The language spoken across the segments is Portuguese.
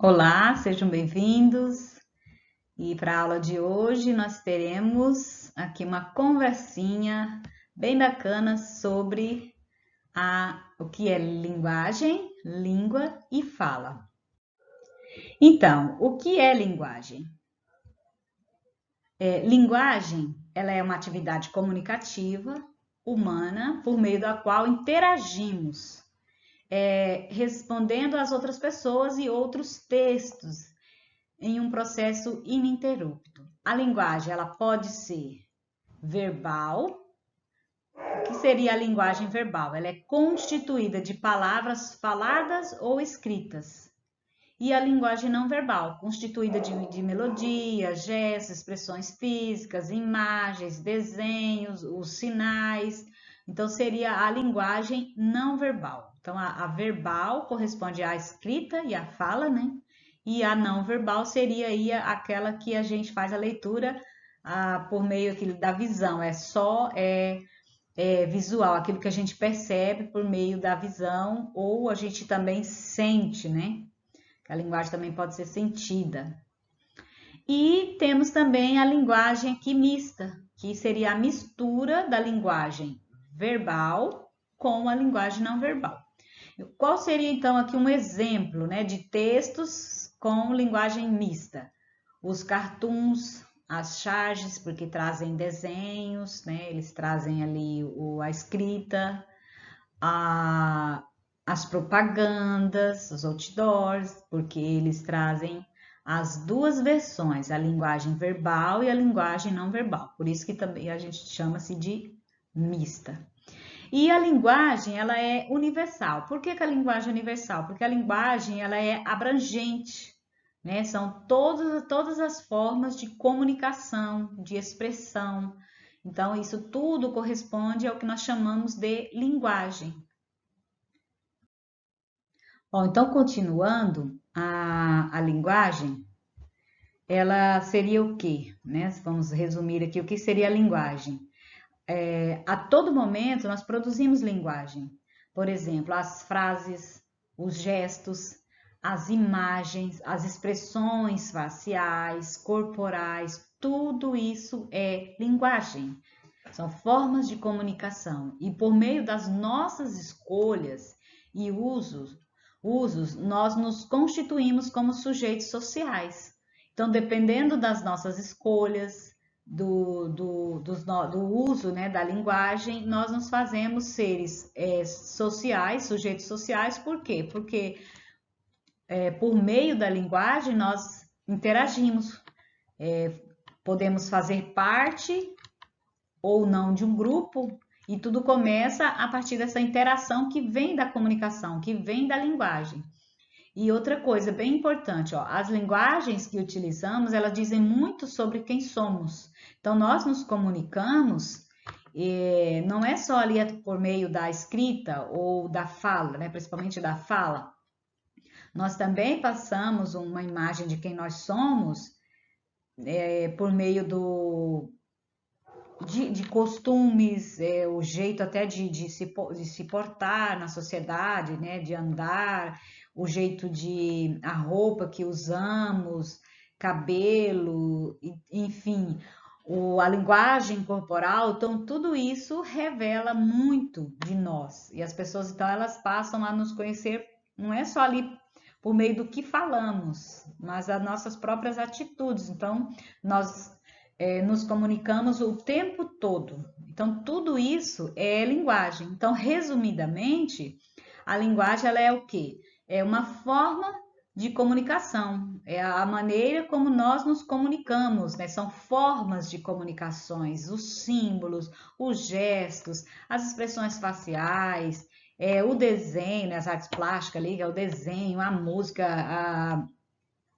Olá, sejam bem-vindos. E para a aula de hoje nós teremos aqui uma conversinha bem bacana sobre o que é linguagem, língua e fala. Então, o que é linguagem? Linguagem, ela é uma atividade comunicativa humana por meio da qual interagimos, respondendo às outras pessoas e outros textos em um processo ininterrupto. A linguagem ela pode ser verbal. O que seria a linguagem verbal? Ela é constituída de palavras faladas ou escritas. E a linguagem não verbal, constituída de melodia, gestos, expressões físicas, imagens, desenhos, os sinais. Então, seria a linguagem não verbal. Então, a verbal corresponde à escrita e à fala, né? E a não verbal seria aí aquela que a gente faz a leitura por meio da visão, é visual, aquilo que a gente percebe por meio da visão, ou a gente também sente, né? A linguagem também pode ser sentida. E temos também a linguagem aqui mista, que seria a mistura da linguagem verbal com a linguagem não verbal. Qual seria então aqui um exemplo, né, de textos com linguagem mista? Os cartoons, as charges, porque trazem desenhos, né, eles trazem ali a escrita, as propagandas, os outdoors, porque eles trazem as duas versões, a linguagem verbal e a linguagem não verbal. Por isso que também a gente chama-se de mista. E a linguagem, ela é universal. Por que a linguagem é universal? Porque a linguagem, ela é abrangente, né? São todas as formas de comunicação, de expressão. Então, isso tudo corresponde ao que nós chamamos de linguagem. Bom, então, continuando, a linguagem, ela seria o quê? Né? Vamos resumir aqui o que seria a linguagem. A todo momento nós produzimos linguagem. Por exemplo, as frases, os gestos, as imagens, as expressões faciais, corporais, tudo isso é linguagem. São formas de comunicação. E por meio das nossas escolhas e usos, nós nos constituímos como sujeitos sociais. Então, dependendo das nossas escolhas, do uso, né, da linguagem, nós nos fazemos seres sociais, sujeitos sociais, por quê? Porque por meio da linguagem nós interagimos, podemos fazer parte ou não de um grupo, e tudo começa a partir dessa interação que vem da comunicação, que vem da linguagem. E outra coisa bem importante, ó, as linguagens que utilizamos, elas dizem muito sobre quem somos. Então, nós nos comunicamos, não é só ali por meio da escrita ou da fala, né, principalmente da fala. Nós também passamos uma imagem de quem nós somos por meio de costumes, o jeito até de se portar na sociedade, né, de andar, o jeito a roupa que usamos, cabelo, enfim, a linguagem corporal, então tudo isso revela muito de nós. E as pessoas, então, elas passam a nos conhecer, não é só ali por meio do que falamos, mas as nossas próprias atitudes. Então, nós nos comunicamos o tempo todo. Então, tudo isso é linguagem. Então, resumidamente, a linguagem ela é o quê? É uma forma de comunicação, é a maneira como nós nos comunicamos, né? São formas de comunicações, os símbolos, os gestos, as expressões faciais, o desenho, né? As artes plásticas ali, é o desenho, a música,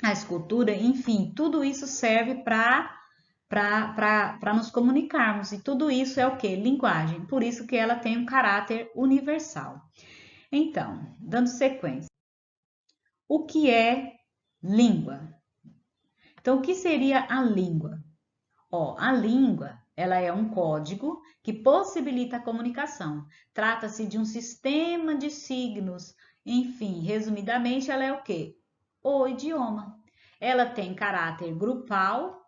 a escultura, enfim, tudo isso serve para nos comunicarmos. E tudo isso é o que? Linguagem. Por isso que ela tem um caráter universal. Então, dando sequência. O que é língua? Então, o que seria a língua? A língua, ela é um código que possibilita a comunicação. Trata-se de um sistema de signos. Enfim, resumidamente, ela é o quê? o idioma. Ela tem caráter grupal.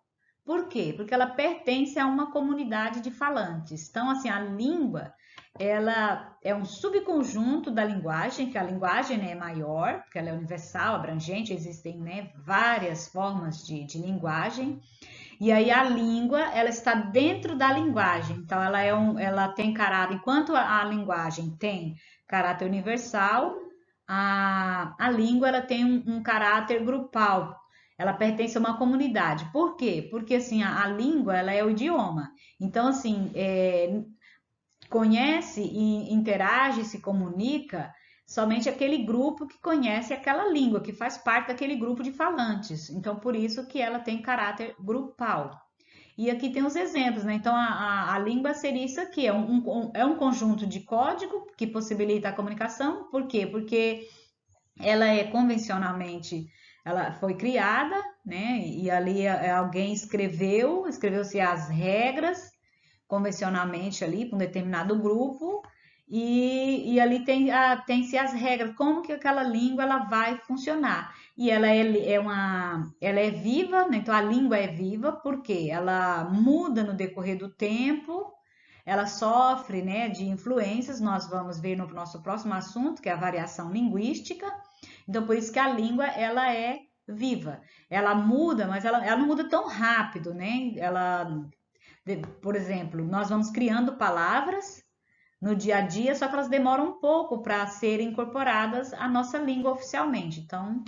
Por quê? Porque ela pertence a uma comunidade de falantes. Então, assim, a língua, ela é um subconjunto da linguagem, que a linguagem, né, é maior, porque ela é universal, abrangente, existem, né, várias formas de linguagem. E aí a língua, ela está dentro da linguagem. Então, ela tem caráter, enquanto a linguagem tem caráter universal, a língua ela tem um caráter grupal. Ela pertence a uma comunidade. Por quê? Porque assim, a língua ela é o idioma. Então, assim, conhece e interage, se comunica somente aquele grupo que conhece aquela língua, que faz parte daquele grupo de falantes. Então, por isso que ela tem caráter grupal. E aqui tem os exemplos, né? Então, a língua seria isso aqui: é um conjunto de código que possibilita a comunicação. Por quê? Porque ela é convencionalmente, ela foi criada, né? E ali alguém escreveu-se as regras convencionalmente ali para um determinado grupo e ali tem-se as regras, como que aquela língua ela vai funcionar. E ela é viva, né? Então a língua é viva porque ela muda no decorrer do tempo, ela sofre, né, de influências, nós vamos ver no nosso próximo assunto, que é a variação linguística. Então, por isso que a língua, ela é viva. Ela muda, mas ela não muda tão rápido, né? Por exemplo, nós vamos criando palavras no dia a dia, só que elas demoram um pouco para serem incorporadas à nossa língua oficialmente. Então,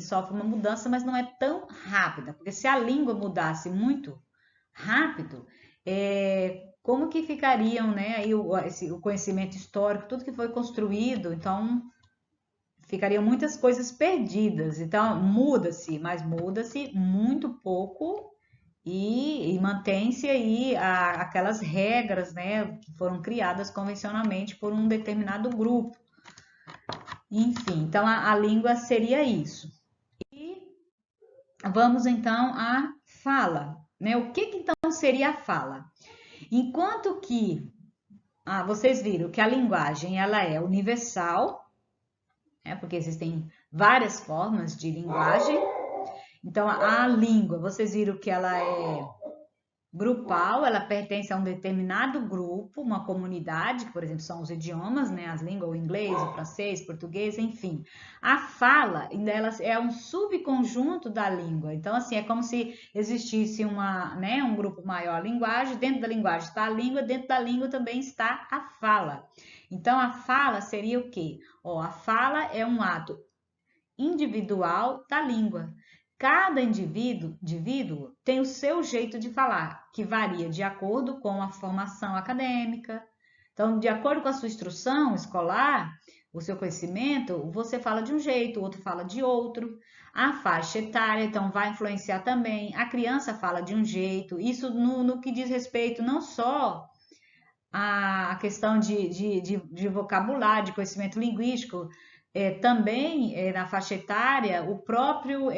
sofre uma mudança, mas não é tão rápida, porque se a língua mudasse muito rápido, como que ficariam, né, aí o conhecimento histórico, tudo que foi construído, então ficariam muitas coisas perdidas. Então, muda-se, mas muda-se muito pouco e mantém-se aí aquelas regras, né, que foram criadas convencionalmente por um determinado grupo. Enfim, então a língua seria isso. E vamos então à fala, né? O que então seria a fala? Enquanto que vocês viram que a linguagem ela é universal, né, porque existem várias formas de linguagem. Então a língua, vocês viram que ela é grupal, ela pertence a um determinado grupo, uma comunidade, que, por exemplo, são os idiomas, né, as línguas, o inglês, o francês, o português, enfim. A fala, ela é um subconjunto da língua. Então, assim, é como se existisse um grupo maior, a linguagem, dentro da linguagem está a língua, dentro da língua também está a fala. Então, a fala seria o quê? A fala é um ato individual da língua. Cada indivíduo tem o seu jeito de falar, que varia de acordo com a formação acadêmica. Então, de acordo com a sua instrução escolar, o seu conhecimento, você fala de um jeito, o outro fala de outro. A faixa etária, então, vai influenciar também. A criança fala de um jeito. Isso no que diz respeito não só à questão de vocabulário, de conhecimento linguístico, também na faixa etária, o próprio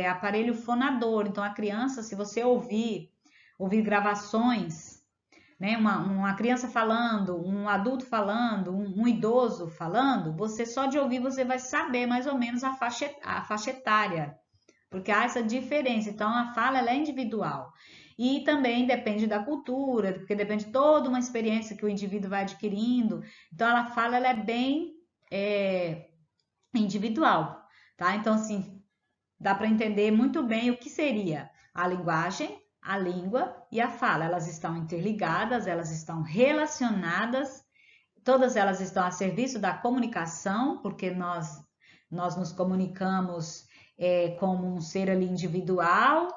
aparelho fonador. Então, a criança, se você ouvir gravações, né, uma criança falando, um adulto falando, um idoso falando, você só de ouvir você vai saber mais ou menos a faixa etária, porque há essa diferença. Então, a fala ela é individual. E também depende da cultura, porque depende de toda uma experiência que o indivíduo vai adquirindo. Então, a fala ela é bem individual, tá? Então, assim, dá para entender muito bem o que seria a linguagem, a língua e a fala. Elas estão interligadas, elas estão relacionadas, todas elas estão a serviço da comunicação, porque nós nos comunicamos como um ser ali individual,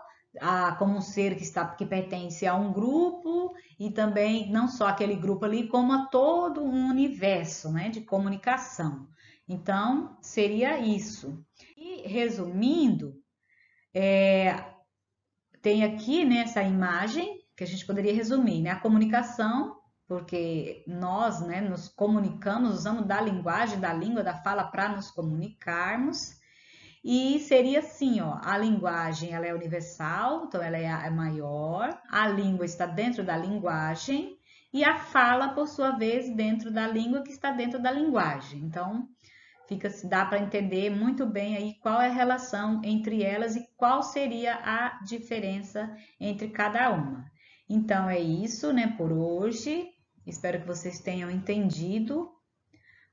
como um ser que pertence a um grupo e também não só aquele grupo ali, como a todo um universo, né, de comunicação. Então, seria isso. E resumindo, tem aqui nessa imagem que a gente poderia resumir, né? A comunicação, porque nós, né, nos comunicamos, usamos da linguagem, da língua, da fala para nos comunicarmos. E seria assim, a linguagem ela é universal, então ela é maior, a língua está dentro da linguagem e a fala, por sua vez, dentro da língua que está dentro da linguagem. Então, dá para entender muito bem aí qual é a relação entre elas e qual seria a diferença entre cada uma. Então é isso, né, por hoje. Espero que vocês tenham entendido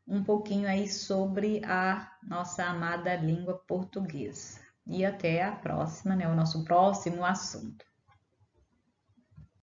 um pouquinho aí sobre a nossa amada língua portuguesa. E até a próxima, né, o nosso próximo assunto.